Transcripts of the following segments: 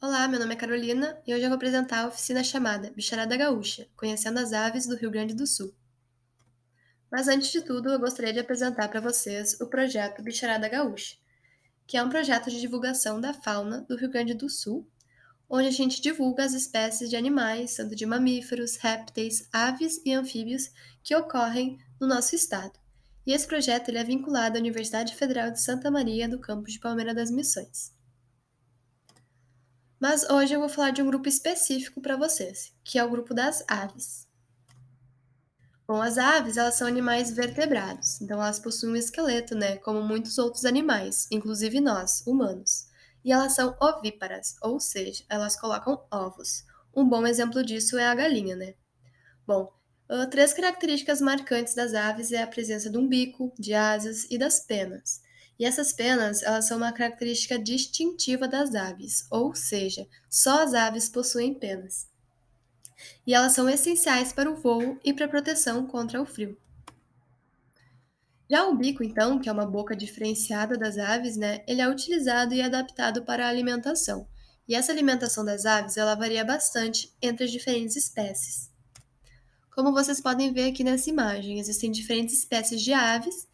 Olá, meu nome é Carolina e hoje eu vou apresentar a oficina chamada Bicharada Gaúcha, conhecendo as aves do Rio Grande do Sul. Mas antes de tudo, eu gostaria de apresentar para vocês o projeto Bicharada Gaúcha, que é um projeto de divulgação da fauna do Rio Grande do Sul, onde a gente divulga as espécies de animais, tanto de mamíferos, répteis, aves e anfíbios que ocorrem no nosso estado. E esse projeto ele é vinculado à Universidade Federal de Santa Maria, do campus de Palmeira das Missões. Mas hoje eu vou falar de um grupo específico para vocês, que é o grupo das aves. Bom, as aves, elas são animais vertebrados, então elas possuem um esqueleto, né, como muitos outros animais, inclusive nós, humanos. E elas são ovíparas, ou seja, elas colocam ovos. Um bom exemplo disso é a galinha, né? Bom, três características marcantes das aves é a presença de um bico, de asas e das penas. E essas penas, elas são uma característica distintiva das aves, ou seja, só as aves possuem penas. E elas são essenciais para o voo e para a proteção contra o frio. Já o bico, então, que é uma boca diferenciada das aves, né, ele é utilizado e adaptado para a alimentação. E essa alimentação das aves, ela varia bastante entre as diferentes espécies. Como vocês podem ver aqui nessa imagem, existem diferentes espécies de aves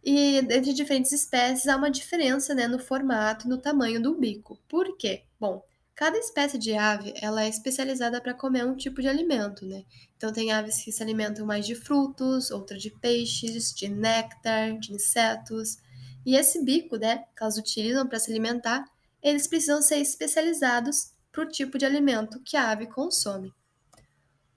e entre diferentes espécies há uma diferença, né, no formato e no tamanho do bico. Por quê? Bom, cada espécie de ave ela é especializada para comer um tipo de alimento, né? Então tem aves que se alimentam mais de frutos, outras de peixes, de néctar, de insetos. E esse bico, né, que elas utilizam para se alimentar, eles precisam ser especializados para o tipo de alimento que a ave consome.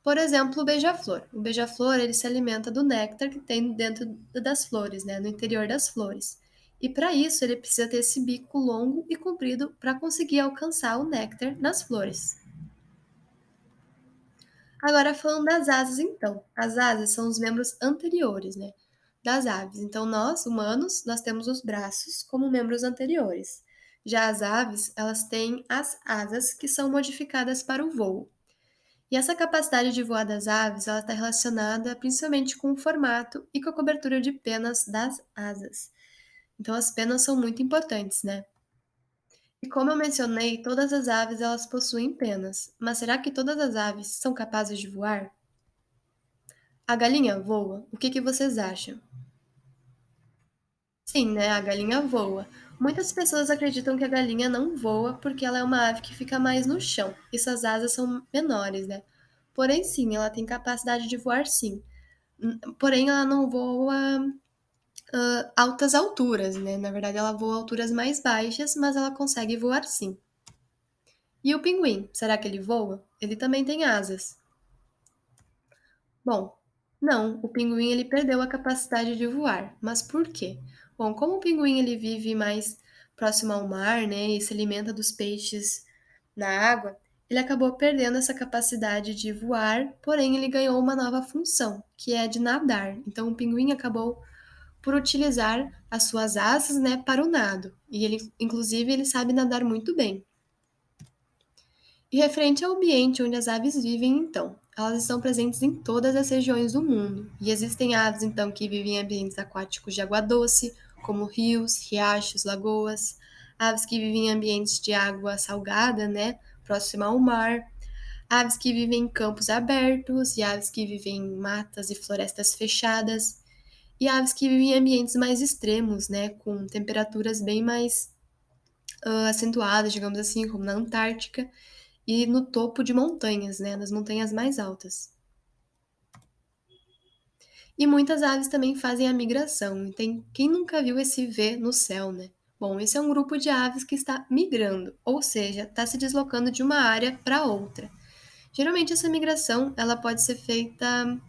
Por exemplo, o beija-flor. O beija-flor, ele se alimenta do néctar que tem dentro das flores, né, no interior das flores. E para isso, ele precisa ter esse bico longo e comprido para conseguir alcançar o néctar nas flores. Agora, falando das asas, então. As asas são os membros anteriores, né, das aves. Então, nós, humanos, nós temos os braços como membros anteriores. Já as aves, elas têm as asas que são modificadas para o voo. E essa capacidade de voar das aves, ela está relacionada principalmente com o formato e com a cobertura de penas das asas. Então as penas são muito importantes, né? E como eu mencionei, todas as aves elas possuem penas, mas será que todas as aves são capazes de voar? A galinha voa? O que vocês acham? Sim, né? A galinha voa. Muitas pessoas acreditam que a galinha não voa porque ela é uma ave que fica mais no chão e suas asas são menores, né? Porém, sim, ela tem capacidade de voar, sim. Porém, ela não voa altas alturas, né? Na verdade, ela voa alturas mais baixas, mas ela consegue voar sim. E o pinguim, será que ele voa? Ele também tem asas. Bom, não, o pinguim ele perdeu a capacidade de voar. Mas por quê? Bom, como o pinguim ele vive mais próximo ao mar, né, e se alimenta dos peixes na água, ele acabou perdendo essa capacidade de voar, porém ele ganhou uma nova função, que é de nadar. Então o pinguim acabou por utilizar as suas asas, né, para o nado. E ele, inclusive, ele sabe nadar muito bem. E referente ao ambiente onde as aves vivem, então, elas estão presentes em todas as regiões do mundo. E existem aves, então, que vivem em ambientes aquáticos de água doce, como rios, riachos, lagoas. Aves que vivem em ambientes de água salgada, né, próxima ao mar. Aves que vivem em campos abertos e aves que vivem em matas e florestas fechadas. E aves que vivem em ambientes mais extremos, né, com temperaturas bem mais acentuadas, digamos assim, como na Antártica e no topo de montanhas, né, nas montanhas mais altas. E muitas aves também fazem a migração. E tem quem nunca viu esse V no céu, né? Bom, esse é um grupo de aves que está migrando, ou seja, está se deslocando de uma área para outra. Geralmente essa migração ela pode ser feita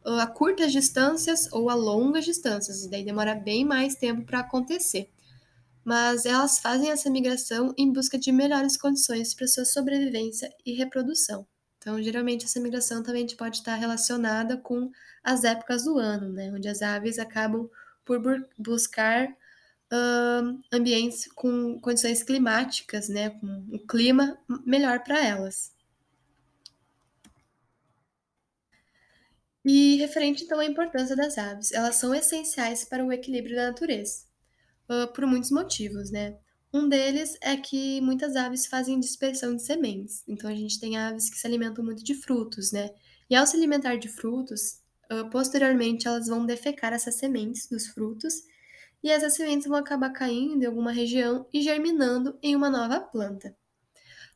a curtas distâncias ou a longas distâncias, e daí demora bem mais tempo para acontecer. Mas elas fazem essa migração em busca de melhores condições para sua sobrevivência e reprodução. Então, geralmente, essa migração também pode estar relacionada com as épocas do ano, né? Onde as aves acabam por buscar ambientes com condições climáticas, né? Com um clima melhor para elas. E referente então à importância das aves, elas são essenciais para o equilíbrio da natureza, por muitos motivos, né? Um deles é que muitas aves fazem dispersão de sementes. Então a gente tem aves que se alimentam muito de frutos, né? E ao se alimentar de frutos, posteriormente elas vão defecar essas sementes dos frutos e essas sementes vão acabar caindo em alguma região e germinando em uma nova planta.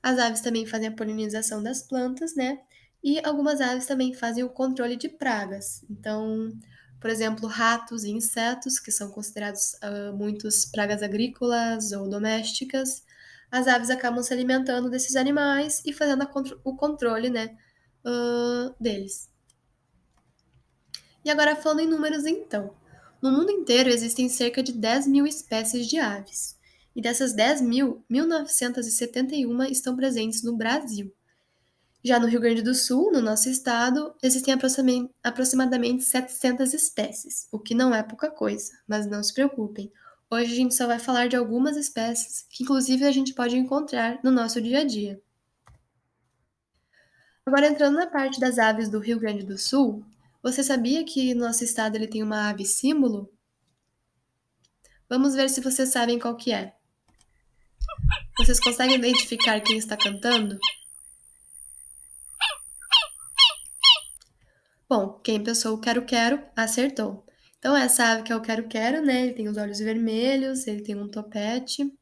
As aves também fazem a polinização das plantas, né? E algumas aves também fazem o controle de pragas. Então, por exemplo, ratos e insetos, que são considerados muitos pragas agrícolas ou domésticas, as aves acabam se alimentando desses animais e fazendo o controle, né, deles. E agora falando em números, então. No mundo inteiro existem cerca de 10 mil espécies de aves. E dessas 10 mil, 1.971 estão presentes no Brasil. Já no Rio Grande do Sul, no nosso estado, existem aproximadamente 700 espécies, o que não é pouca coisa, mas não se preocupem. Hoje a gente só vai falar de algumas espécies que, inclusive, a gente pode encontrar no nosso dia a dia. Agora, entrando na parte das aves do Rio Grande do Sul, você sabia que no nosso estado ele tem uma ave símbolo? Vamos ver se vocês sabem qual que é. Vocês conseguem identificar quem está cantando? Bom, quem pensou o quero-quero acertou. Então, essa ave que é o quero-quero, né? Ele tem os olhos vermelhos, ele tem um topete.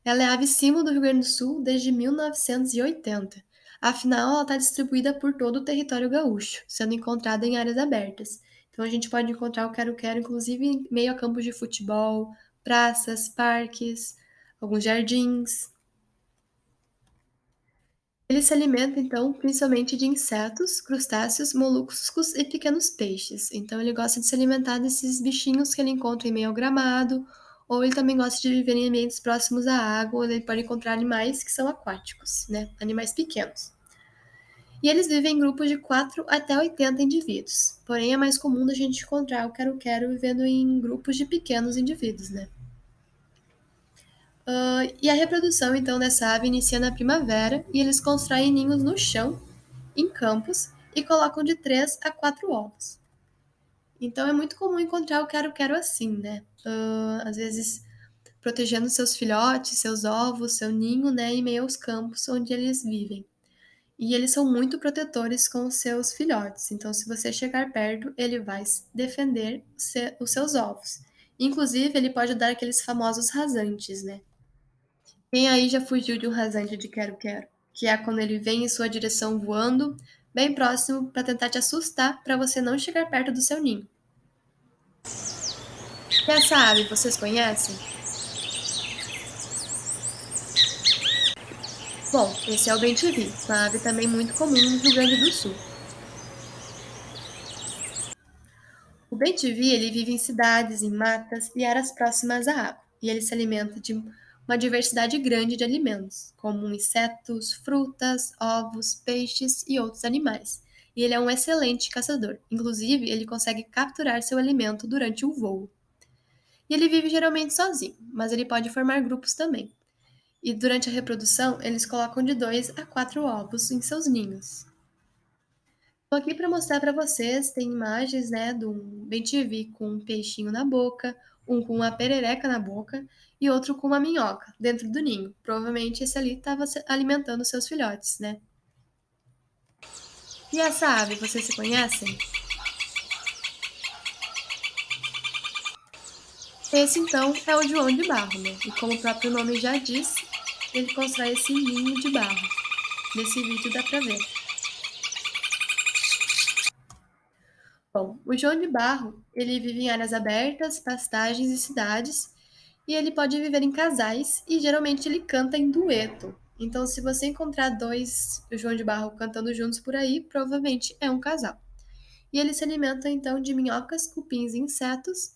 Ela é a ave símbolo do Rio Grande do Sul desde 1980. Afinal, ela está distribuída por todo o território gaúcho, sendo encontrada em áreas abertas. Então, a gente pode encontrar o quero-quero, inclusive, em meio a campos de futebol, praças, parques, alguns jardins. Ele se alimenta, então, principalmente de insetos, crustáceos, moluscos e pequenos peixes. Então, ele gosta de se alimentar desses bichinhos que ele encontra em meio ao gramado, ou ele também gosta de viver em ambientes próximos à água, onde ele pode encontrar animais que são aquáticos, né? Animais pequenos. E eles vivem em grupos de 4 até 80 indivíduos. Porém, é mais comum a gente encontrar o quero-quero vivendo em grupos de pequenos indivíduos, né? E a reprodução, então, dessa ave inicia na primavera e eles constroem ninhos no chão em campos e colocam de 3 a 4 ovos. Então é muito comum encontrar o quero-quero assim, né? Às vezes protegendo seus filhotes, seus ovos, seu ninho, né, em meio aos campos onde eles vivem. E eles são muito protetores com os seus filhotes. Então, se você chegar perto, ele vai defender os seus ovos. Inclusive, ele pode dar aqueles famosos rasantes, né? Quem aí já fugiu de um rasante de quero-quero? Que é quando ele vem em sua direção voando, bem próximo, para tentar te assustar, para você não chegar perto do seu ninho. E essa ave, vocês conhecem? Bom, esse é o bem-te-vi, uma ave também muito comum no Rio Grande do Sul. O bem-te-vi, ele vive em cidades, em matas e áreas próximas à água, e ele se alimenta de uma diversidade grande de alimentos, como insetos, frutas, ovos, peixes e outros animais. E ele é um excelente caçador, inclusive ele consegue capturar seu alimento durante o voo. E ele vive geralmente sozinho, mas ele pode formar grupos também. E durante a reprodução, eles colocam de 2 a 4 ovos em seus ninhos. Estou aqui para mostrar para vocês, tem imagens, né, de um bem-te-vi com um peixinho na boca, um com uma perereca na boca e outro com uma minhoca dentro do ninho. Provavelmente esse ali estava alimentando seus filhotes, né? E essa ave, vocês se conhecem? Esse então é o João de Barro, né? E como o próprio nome já diz, ele constrói esse ninho de barro. Nesse vídeo dá para ver. Bom, o João de Barro, ele vive em áreas abertas, pastagens e cidades, e ele pode viver em casais e geralmente ele canta em dueto. Então, se você encontrar dois João de Barro cantando juntos por aí, provavelmente é um casal. E ele se alimenta então de minhocas, cupins e insetos.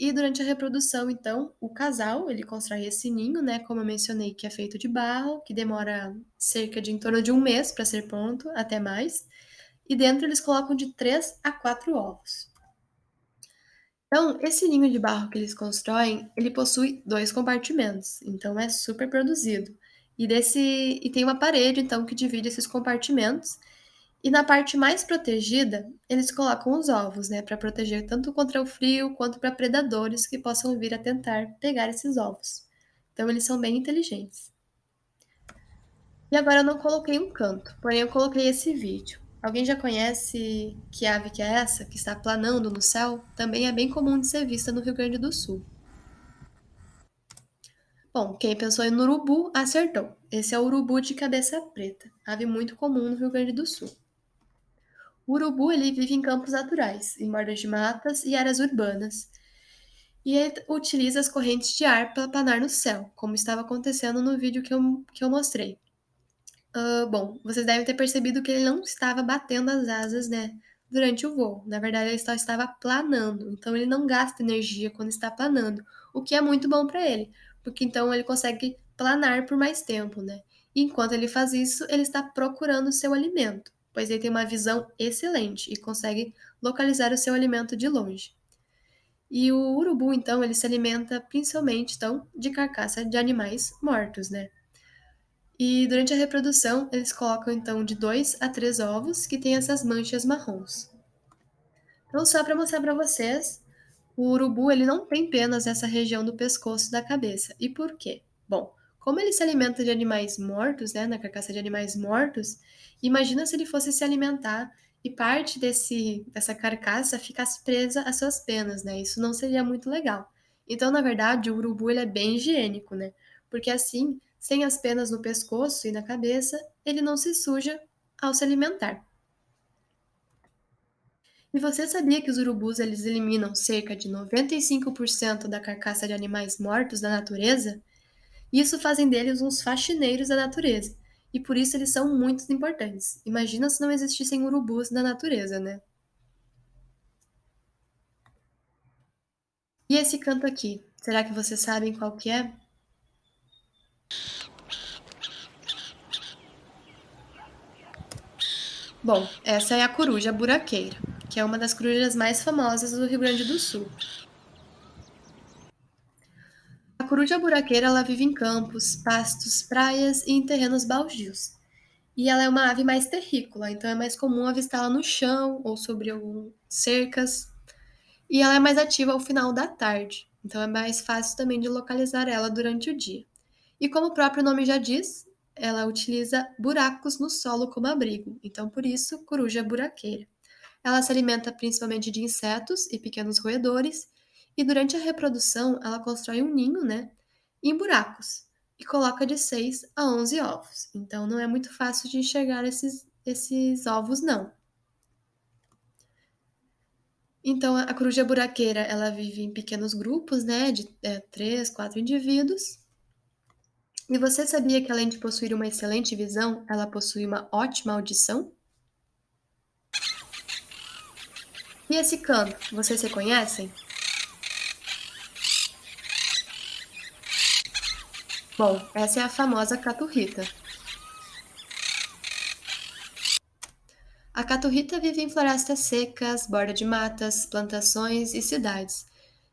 E durante a reprodução, então, o casal, ele constrói esse ninho, né, como eu mencionei, que é feito de barro, que demora cerca de em torno de um mês para ser pronto, até mais. E dentro eles colocam de 3 a 4 ovos. Então, esse ninho de barro que eles constroem, ele possui dois compartimentos, então é super produzido. E tem uma parede, então, que divide esses compartimentos. E na parte mais protegida, eles colocam os ovos, né, para proteger tanto contra o frio quanto para predadores que possam vir a tentar pegar esses ovos. Então eles são bem inteligentes. E agora eu não coloquei um canto, porém eu coloquei esse vídeo. Alguém já conhece que ave que é essa, que está planando no céu? Também é bem comum de ser vista no Rio Grande do Sul. Bom, quem pensou em urubu acertou. Esse é o urubu de cabeça preta, ave muito comum no Rio Grande do Sul. O urubu ele vive em campos naturais, em bordas de matas e áreas urbanas. E ele utiliza as correntes de ar para planar no céu, como estava acontecendo no vídeo que eu mostrei. Bom, vocês devem ter percebido que ele não estava batendo as asas, né, durante o voo. Na verdade, ele só estava planando. Então, ele não gasta energia quando está planando, o que é muito bom para ele, porque então ele consegue planar por mais tempo, né? E enquanto ele faz isso, ele está procurando o seu alimento, pois ele tem uma visão excelente e consegue localizar o seu alimento de longe. E o urubu, então, ele se alimenta principalmente, então, de carcaça de animais mortos, né? E durante a reprodução, eles colocam então de 2 a 3 ovos que têm essas manchas marrons. Então, só para mostrar para vocês, o urubu ele não tem penas nessa região do pescoço e da cabeça. E por quê? Bom, como ele se alimenta de animais mortos, né, na carcaça de animais mortos, imagina se ele fosse se alimentar e parte dessa carcaça ficasse presa às suas penas, né? Isso não seria muito legal. Então, na verdade, o urubu ele é bem higiênico, né? Porque assim, sem as penas no pescoço e na cabeça, ele não se suja ao se alimentar. E você sabia que os urubus eles eliminam cerca de 95% da carcaça de animais mortos da natureza? Isso fazem deles uns faxineiros da natureza. E por isso eles são muito importantes. Imagina se não existissem urubus na natureza, né? E esse canto aqui, será que vocês sabem qual que é? Bom, essa é a coruja buraqueira, que é uma das corujas mais famosas do Rio Grande do Sul. A coruja buraqueira ela vive em campos, pastos, praias e em terrenos baldios. E ela é uma ave mais terrícola, então é mais comum avistá-la no chão ou sobre cercas. E ela é mais ativa ao final da tarde, então é mais fácil também de localizar ela durante o dia. E como o próprio nome já diz, ela utiliza buracos no solo como abrigo, então por isso coruja buraqueira. Ela se alimenta principalmente de insetos e pequenos roedores, e durante a reprodução ela constrói um ninho, né, em buracos, e coloca de 6 a 11 ovos. Então não é muito fácil de enxergar esses ovos, não. Então a coruja buraqueira, ela vive em pequenos grupos, né, de 3, 4 indivíduos. E você sabia que além de possuir uma excelente visão, ela possui uma ótima audição? E esse canto, vocês reconhecem? Bom, essa é a famosa caturrita. A caturrita vive em florestas secas, borda de matas, plantações e cidades.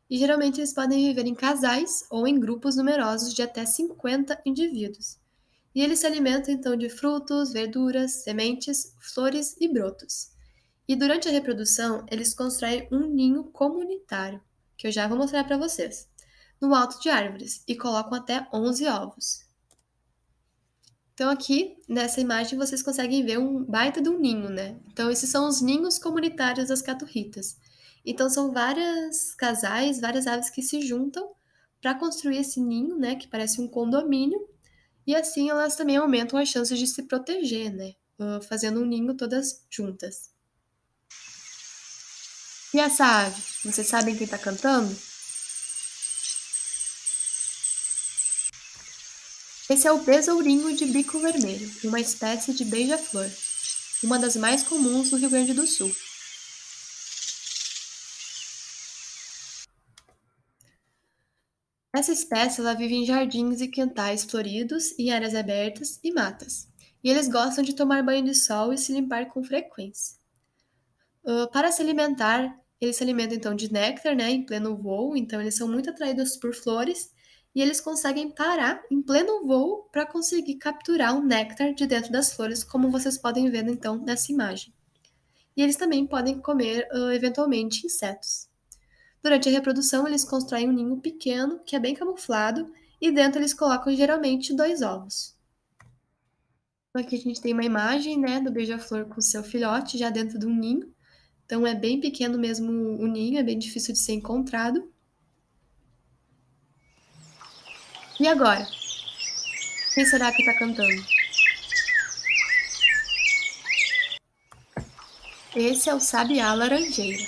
E geralmente eles podem viver em casais ou em grupos numerosos de até 50 indivíduos. E eles se alimentam então de frutos, verduras, sementes, flores e brotos. E durante a reprodução, eles constroem um ninho comunitário, que eu já vou mostrar para vocês, no alto de árvores e colocam até 11 ovos. Então aqui, nessa imagem, vocês conseguem ver um baita de um ninho, né? Então esses são os ninhos comunitários das caturritas. Então são vários casais, várias aves que se juntam para construir esse ninho, né, que parece um condomínio, e assim elas também aumentam as chances de se proteger, né? Fazendo um ninho todas juntas. E essa ave, vocês sabem quem está cantando? Esse é o besourinho de bico vermelho, uma espécie de beija-flor, uma das mais comuns no Rio Grande do Sul. Essa espécie ela vive em jardins e quintais floridos, em áreas abertas e matas. E eles gostam de tomar banho de sol e se limpar com frequência. Para se alimentar, eles se alimentam então de néctar, né, em pleno voo, então eles são muito atraídos por flores e eles conseguem parar em pleno voo para conseguir capturar o néctar de dentro das flores, como vocês podem ver então nessa imagem. E eles também podem comer eventualmente insetos. Durante a reprodução, eles constroem um ninho pequeno que é bem camuflado e dentro eles colocam geralmente 2 ovos. Então aqui a gente tem uma imagem, né, do beija-flor com seu filhote já dentro de um ninho. Então é bem pequeno mesmo o ninho, é bem difícil de ser encontrado. E agora? Quem será que está cantando? Esse é o sabiá laranjeira.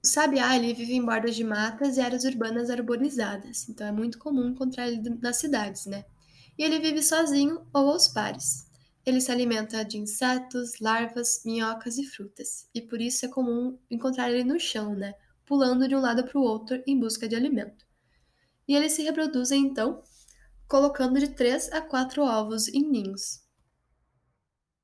O sabiá ele vive em bordas de matas e áreas urbanas arborizadas, então é muito comum encontrar ele nas cidades, né? E ele vive sozinho ou aos pares. Ele se alimenta de insetos, larvas, minhocas e frutas, e por isso é comum encontrar ele no chão, né? Pulando de um lado para o outro em busca de alimento. E eles se reproduzem então, colocando de 3 a 4 ovos em ninhos.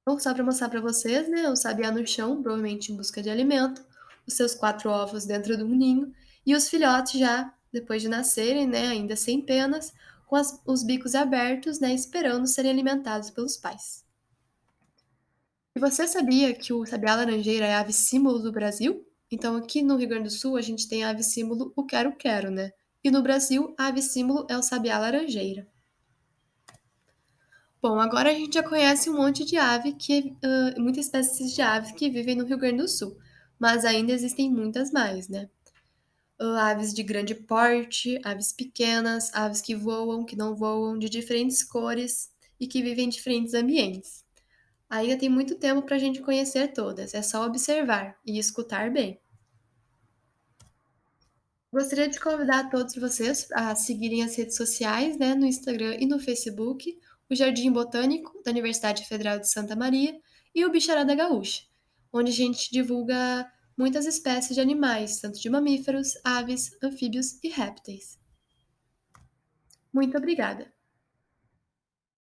Então, só para mostrar para vocês, né, o sabiá no chão, provavelmente em busca de alimento, os seus 4 ovos dentro de um ninho, e os filhotes já, depois de nascerem, né, ainda sem penas, com os bicos abertos, né, esperando serem alimentados pelos pais. E você sabia que o sabiá laranjeira é a ave símbolo do Brasil? Então, aqui no Rio Grande do Sul, a gente tem a ave símbolo o quero-quero, né? E no Brasil, a ave símbolo é o sabiá laranjeira. Bom, agora a gente já conhece um monte de ave muitas espécies de aves que vivem no Rio Grande do Sul, mas ainda existem muitas mais, né? Aves de grande porte, aves pequenas, aves que voam, que não voam, de diferentes cores e que vivem em diferentes ambientes. Ainda tem muito tempo para a gente conhecer todas, é só observar e escutar bem. Gostaria de convidar todos vocês a seguirem as redes sociais, né, no Instagram e no Facebook, o Jardim Botânico da Universidade Federal de Santa Maria e o Bicharada Gaúcha, onde a gente divulga muitas espécies de animais, tanto de mamíferos, aves, anfíbios e répteis. Muito obrigada!